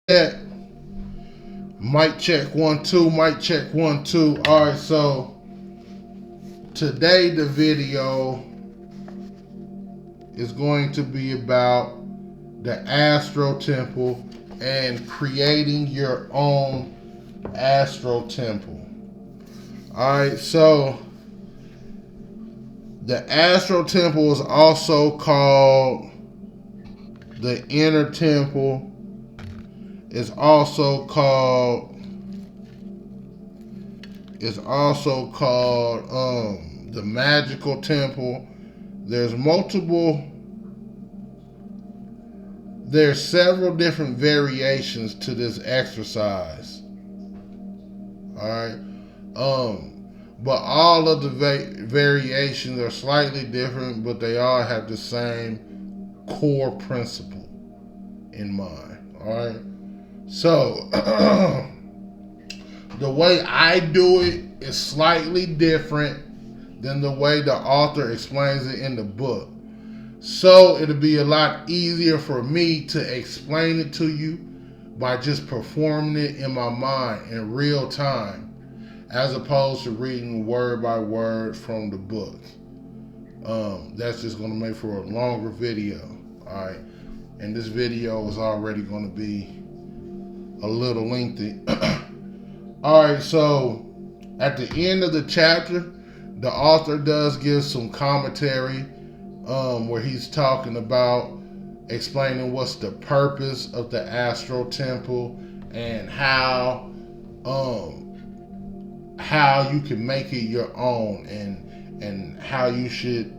Yeah. Mic check 1 2. Mic check 1 2. All right, so today the video is going to be about the Astral Temple and creating your own Astral Temple. All right, so the Astral Temple is also called the Inner Temple. It's also called the Magical Temple. There's several different variations to this exercise. All right. But all of the variations are slightly different, but they all have the same core principle in mind. All right. So the way I do it is slightly different than the way the author explains it in the book. So it'll be a lot easier for me to explain it to you by just performing it in my mind in real time, as opposed to reading word by word from the book. That's just going to make for a longer video. All right. And this video is already going to be a little lengthy. All right, so at the end of the chapter, the author does give some commentary where he's talking about explaining what's the purpose of the Astral Temple and how you can make it your own and how you should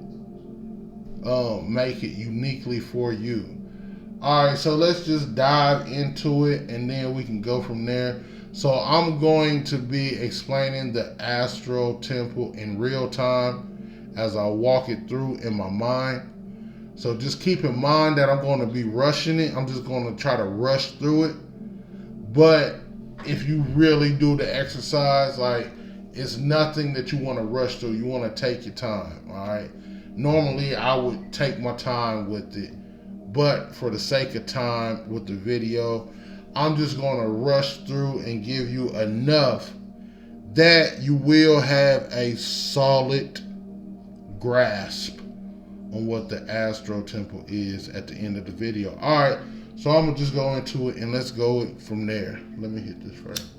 make it uniquely for you. All right, so let's just dive into it and then we can go from there. So I'm going to be explaining the Astral Temple in real time as I walk it through in my mind. So just keep in mind that I'm going to be rushing it. I'm just going to try to rush through it. But if you really do the exercise, like, it's nothing that you want to rush through. You want to take your time, all right? Normally, I would take my time with it. But for the sake of time with the video, I'm just going to rush through and give you enough that you will have a solid grasp on what the Astral Temple is at the end of the video. All right, so I'm going to just go into it and let's go from there. Let me hit this first.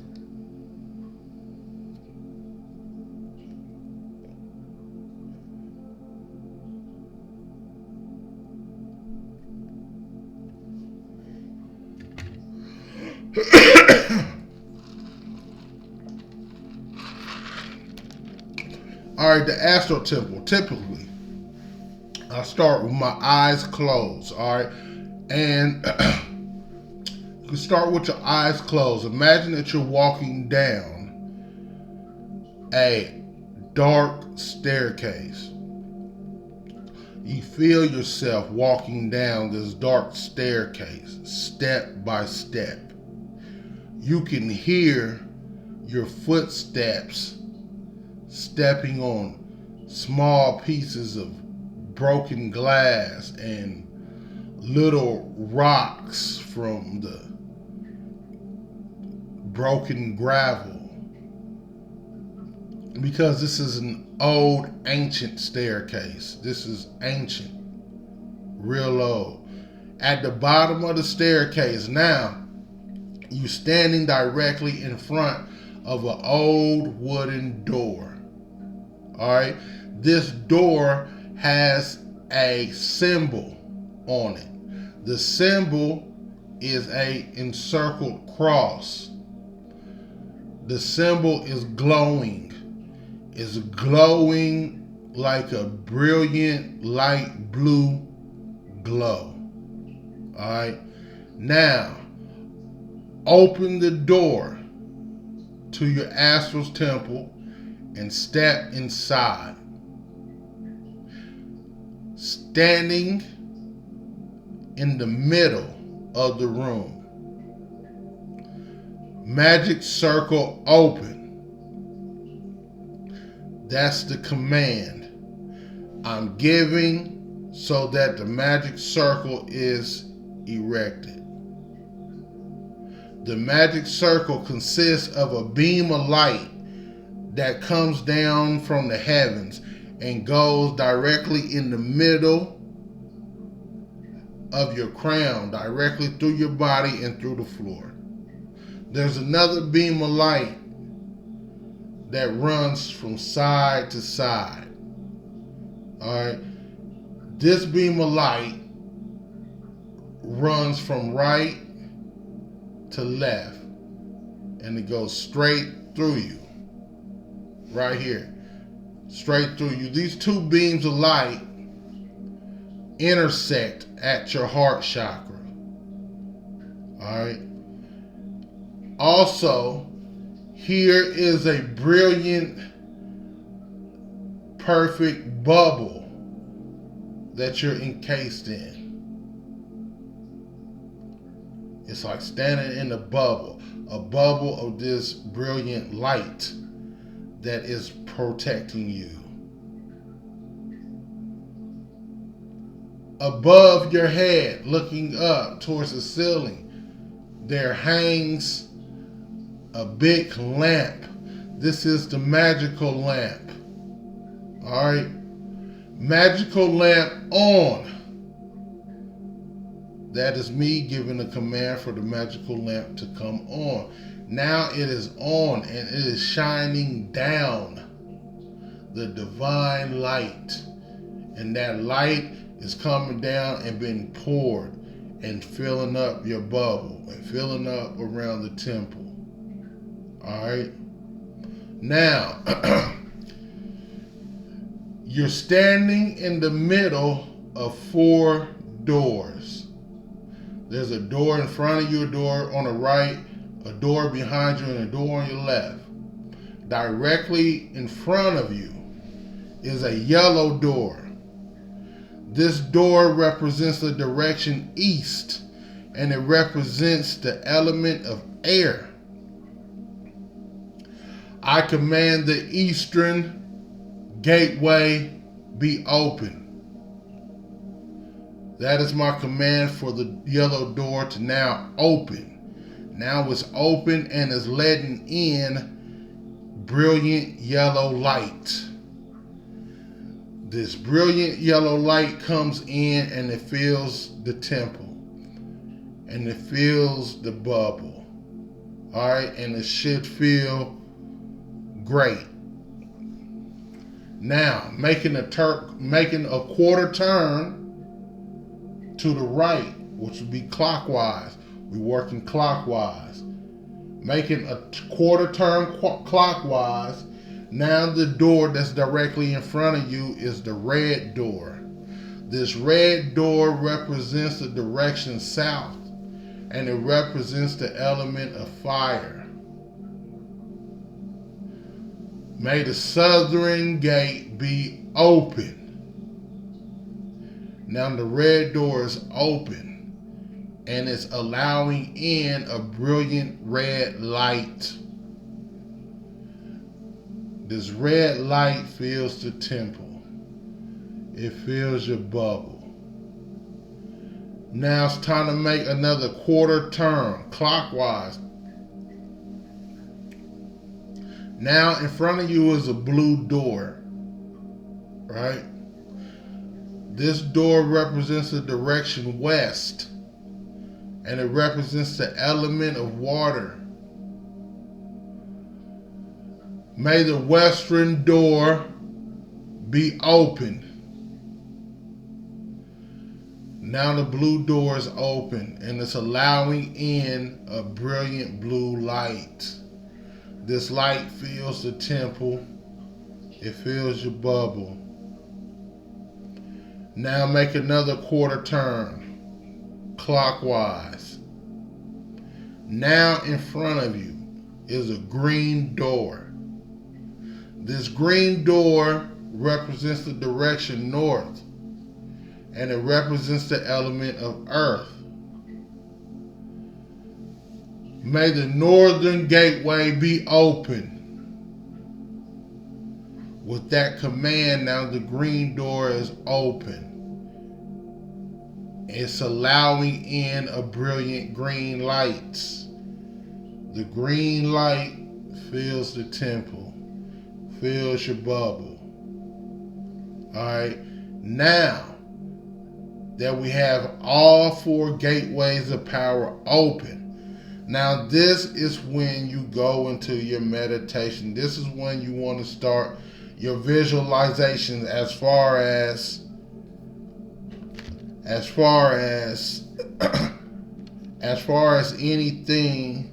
All right, the Astral Temple. Typically, I start with my eyes closed. All right, and you can start with your eyes closed. Imagine that you're walking down a dark staircase. You feel yourself walking down this dark staircase, step by step. You can hear your footsteps stepping on small pieces of broken glass and little rocks from the broken gravel, because this is an old ancient staircase. This is ancient, real old. At the bottom of the staircase now, you're standing directly in front of an old wooden door. All right, this door has a symbol on it. The symbol is a encircled cross. The symbol is glowing. It's glowing like a brilliant light blue glow. All right, now open the door to your Astral Temple and step inside. Standing in the middle of the room, magic circle open. That's the command I'm giving so that the magic circle is erected. The magic circle consists of a beam of light that comes down from the heavens and goes directly in the middle of your crown, directly through your body and through the floor. There's another beam of light that runs from side to side. All right. This beam of light runs from right to left, and it goes straight through you. Right here. Straight through you. These two beams of light intersect at your heart chakra. All right. Also, here is a brilliant, perfect bubble that you're encased in. It's like standing in a bubble of this brilliant light that is protecting you. Above your head, looking up towards the ceiling, there hangs a big lamp. This is the magical lamp. All right. Magical lamp on. That is me giving a command for the magical lamp to come on. Now it is on and it is shining down the divine light. And that light is coming down and being poured and filling up your bubble and filling up around the temple. All right. Now, you're standing in the middle of 4 doors. There's a door in front of you, a door on the right, a door behind you, and a door on your left. Directly in front of you is a yellow door. This door represents the direction east, and it represents the element of air. I command the eastern gateway be open. That is my command for the yellow door to now open. Now it's open and is letting in brilliant yellow light. This brilliant yellow light comes in and it fills the temple. And it fills the bubble. All right, and it should feel great. Now, making a quarter turn to the right, which would be clockwise. We're working clockwise. Making a quarter turn clockwise. Now the door that's directly in front of you is the red door. This red door represents the direction south, and it represents the element of fire. May the southern gate be open. Now the red door is open and it's allowing in a brilliant red light. This red light fills the temple. It fills your bubble. Now it's time to make another quarter turn clockwise. Now in front of you is a blue door, right? This door represents the direction west, and it represents the element of water. May the western door be open. Now the blue door is open, and it's allowing in a brilliant blue light. This light fills the temple. It fills your bubble. Now make another quarter turn clockwise. Now in front of you is a green door. This green door represents the direction north, and it represents the element of earth. May the northern gateway be open. With that command, now the green door is open. It's allowing in a brilliant green light. The green light fills the temple, fills your bubble. Alright, now that we have all 4 gateways of power open, now this is when you go into your meditation. This is when you want to start your visualization as far as as far as anything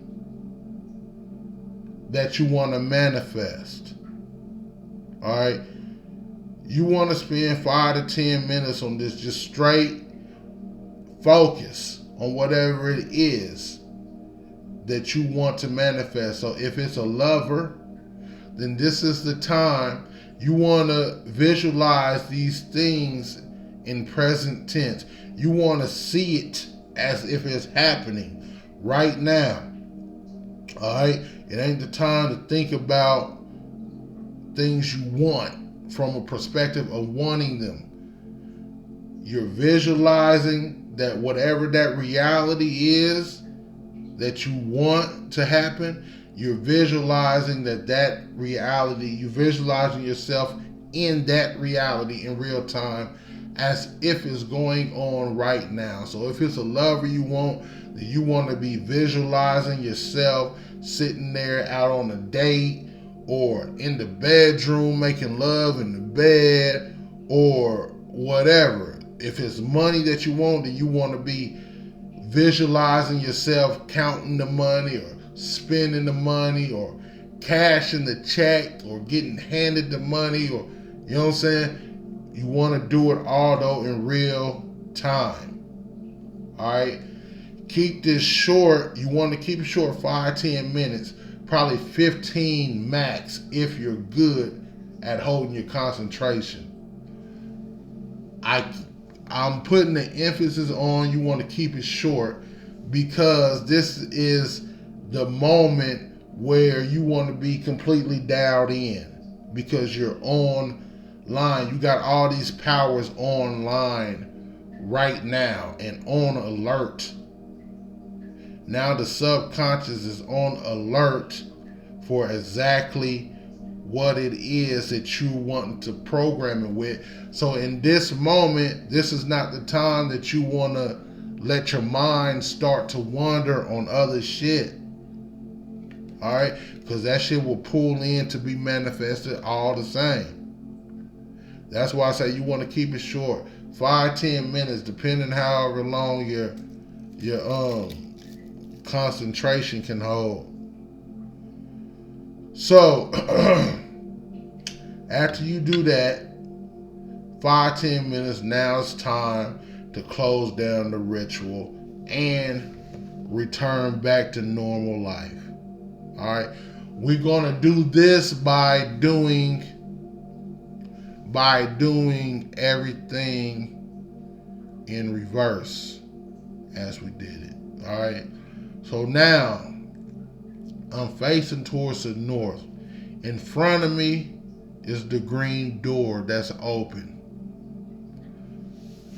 that you want to manifest. All right, you want to spend 5 to 10 minutes on this, just straight focus on whatever it is that you want to manifest. So if it's a lover, then this is the time you want to visualize these things in present tense. You want to see it as if it's happening right now. All right, it ain't the time to think about things you want from a perspective of wanting them. You're visualizing that whatever that reality is that you want to happen, you're visualizing that reality, you're visualizing yourself in that reality in real time as if it's going on right now. So if it's a lover you want, then you want to be visualizing yourself sitting there out on a date, or in the bedroom making love in the bed, or whatever. If it's money that you want, then you want to be visualizing yourself counting the money, or spending the money, or cashing the check, or getting handed the money, or, you know what I'm saying? You want to do it all though in real time. All right, keep this short. You want to keep it short, 5-10 minutes, probably 15 max if you're good at holding your concentration. I'm putting the emphasis on you want to keep it short because this is the moment where you want to be completely dialed in, because you're online. You got all these powers online right now and on alert. Now the subconscious is on alert for exactly what it is that you want to program it with. So in this moment, this is not the time that you want to let your mind start to wander on other shit. All right, because that shit will pull in to be manifested all the same. That's why I say you want to keep it short, 5-10 minutes, depending however long your concentration can hold. So after you do that, 5-10 minutes, now it's time to close down the ritual and return back to normal life. All right, we're gonna do this by doing everything in reverse as we did it. All right, so now I'm facing towards the north. In front of me is the green door that's open.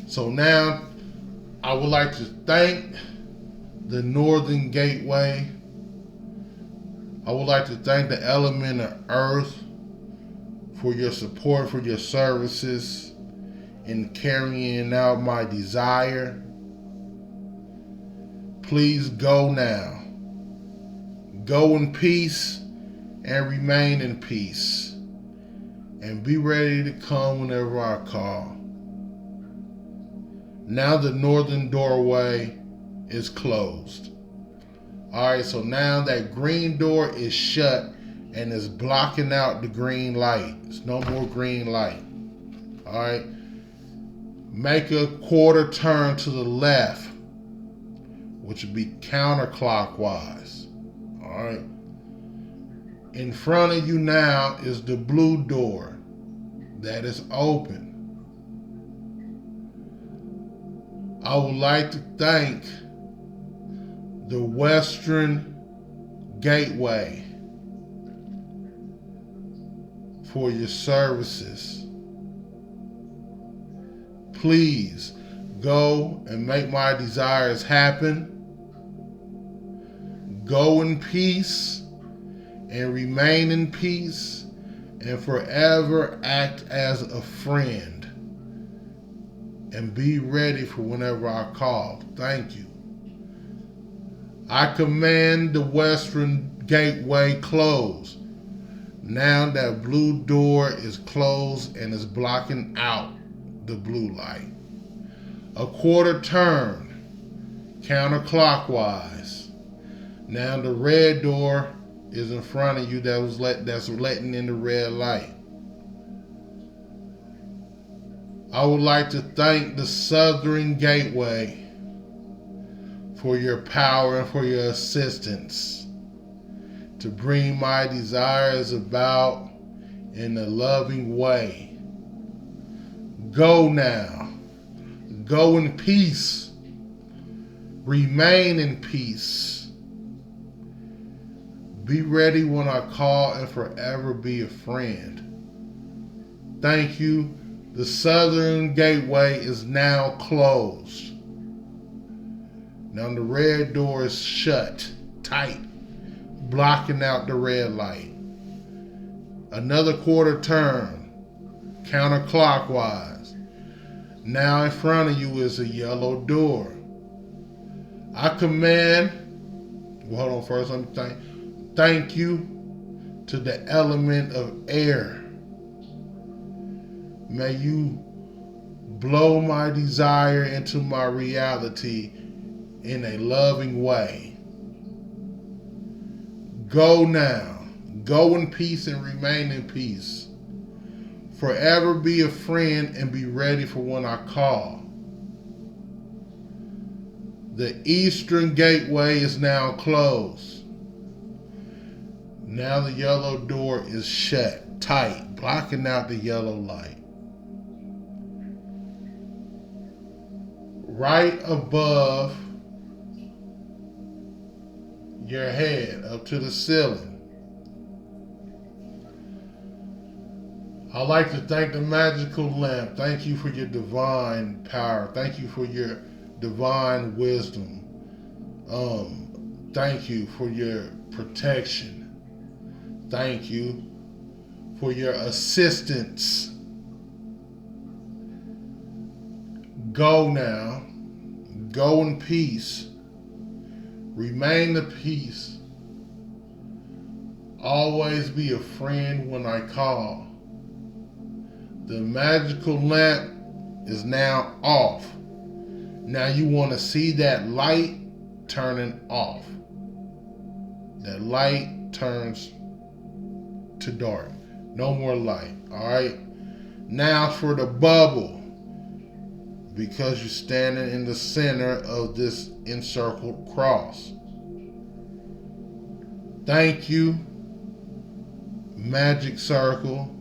So now I would like to thank the Northern Gateway. I would like to thank the element of earth for your support, for your services in carrying out my desire. Please go now. Go in peace and remain in peace. And be ready to come whenever I call. Now the northern doorway is closed. Alright, so now that green door is shut and is blocking out the green light. There's no more green light. Alright. Make a quarter turn to the left, which would be counterclockwise. Alright. In front of you now is the blue door that is open. I would like to thank the Western Gateway for your services. Please go and make my desires happen. Go in peace and remain in peace, and forever act as a friend. And be ready for whenever I call. Thank you. I command the western gateway closed. Now that blue door is closed and is blocking out the blue light. A quarter turn, counterclockwise. Now the red door is in front of you that's letting in the red light. I would like to thank the Southern Gateway for your power and for your assistance to bring my desires about in a loving way. Go now. Go in peace. Remain in peace. Be ready when I call and forever be a friend. Thank you. The Southern Gateway is now closed. Now the red door is shut, tight, blocking out the red light. Another quarter turn, counterclockwise. Now in front of you is a yellow door. I command, hold on first, let me thank you to the element of air. May you blow my desire into my reality in a loving way. Go now. Go in peace and remain in peace. Forever be a friend and be ready for when I call. The Eastern Gateway is now closed. Now the yellow door is shut, tight, blocking out the yellow light. Right above your head, up to the ceiling. I'd like to thank the magical lamp. Thank you for your divine power. Thank you for your divine wisdom. Thank you for your protection. Thank you for your assistance. Go now. Go in peace. Remain in peace. Always be a friend when I call. The magical lamp is now off. Now you want to see that light turning off. That light turns to dark. No more light. All right. Now for the bubble. Because you're standing in the center of this encircled cross. Thank you, magic circle.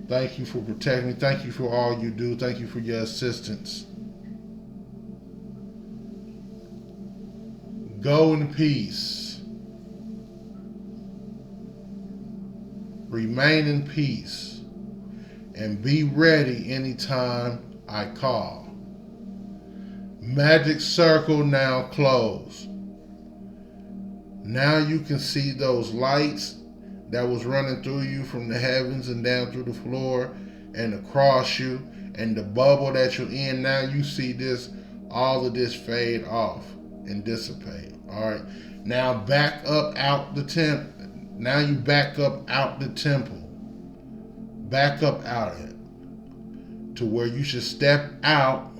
Thank you for protecting me. Thank you for all you do. Thank you for your assistance. Go in peace. Remain in peace. And be ready anytime I call. Magic circle now closed. Now you can see those lights that was running through you from the heavens and down through the floor and across you, and the bubble that you're in. Now you see this, all of this fade off and dissipate. All right. Now back up out the temple. Now you back up out the temple. Back up out of it to where you should step out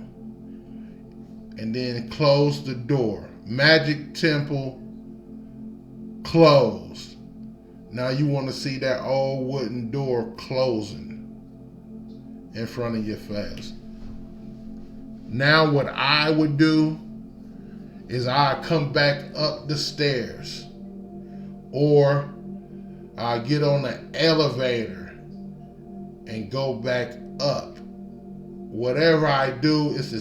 and then close the door. Magic temple closed. Now you want to see that old wooden door closing in front of your face. Now what I would do is I come back up the stairs, or I get on the elevator and go back up. Whatever I do is to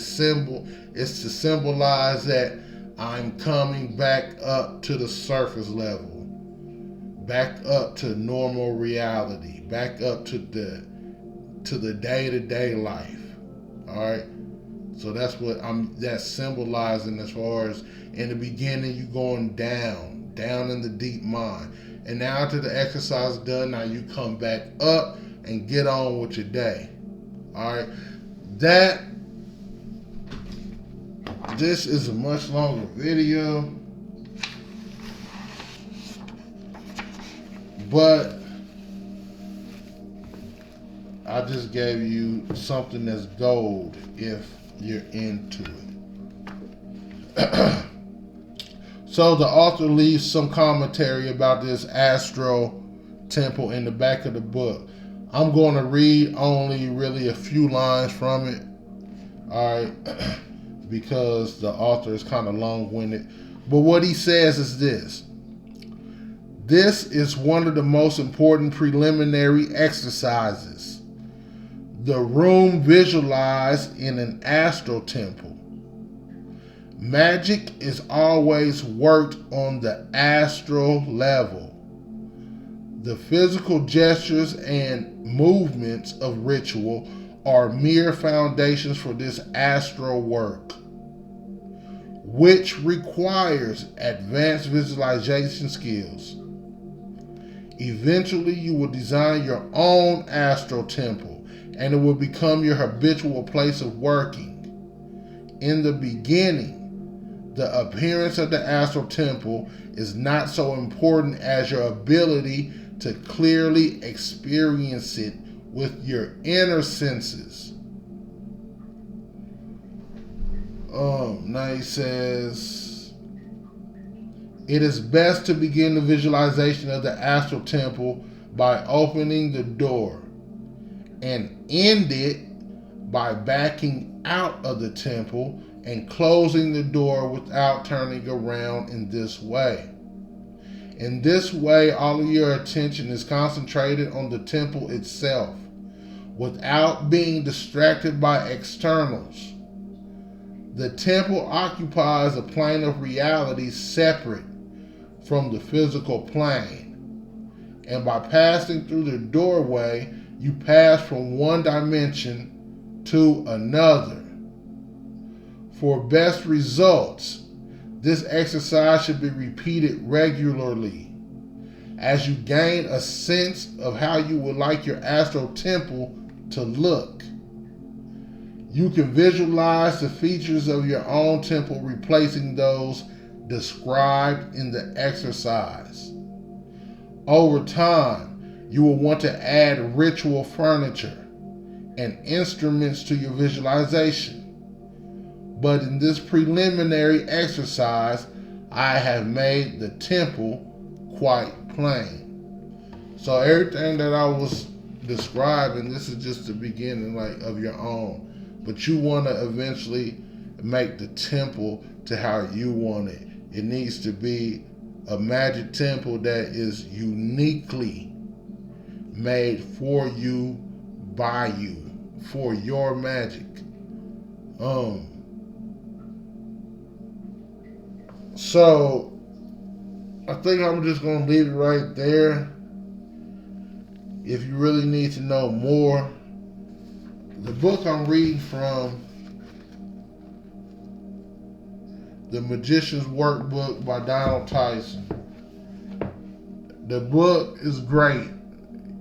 symbolize that I'm coming back up to the surface level, back up to normal reality, back up to the day-to-day life. All right. So that's what that's symbolizing, as far as in the beginning you going down in the deep mind. And now after the exercise is done, now you come back up and get on with your day. Alright. This is a much longer video, but I just gave you something that's gold if you're into it. So the author leaves some commentary about this astral temple in the back of the book. I'm going to read only really a few lines from it, alright, because the author is kind of long-winded. But what he says is this. This is one of the most important preliminary exercises. The room visualized in an astral temple. Magic is always worked on the astral level. The physical gestures and movements of ritual are mere foundations for this astral work, which requires advanced visualization skills. Eventually, you will design your own astral temple, and it will become your habitual place of working. In the beginning, the appearance of the astral temple is not so important as your ability to clearly experience it with your inner senses. Now he says, it is best to begin the visualization of the astral temple by opening the door and end it by backing out of the temple and closing the door without turning around in this way. In this way, all of your attention is concentrated on the temple itself, without being distracted by externals. The temple occupies a plane of reality separate from the physical plane, and by passing through the doorway, you pass from one dimension to another. For best results, this exercise should be repeated regularly as you gain a sense of how you would like your astral temple to look. You can visualize the features of your own temple, replacing those described in the exercise. Over time, you will want to add ritual furniture and instruments to your visualization. But in this preliminary exercise, I have made the temple quite plain. So everything that I was describing, this is just the beginning of your own. But you want to eventually make the temple to how you want it. It needs to be a magic temple that is uniquely made for you, by you, for your magic. So I think I'm just going to leave it right there. If you really need to know more, the book I'm reading from, The Magician's Workbook by Donald Tyson. The book is great.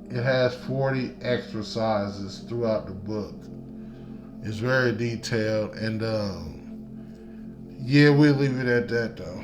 It has 40 exercises throughout the book. It's very detailed, and yeah, we'll leave it at that though.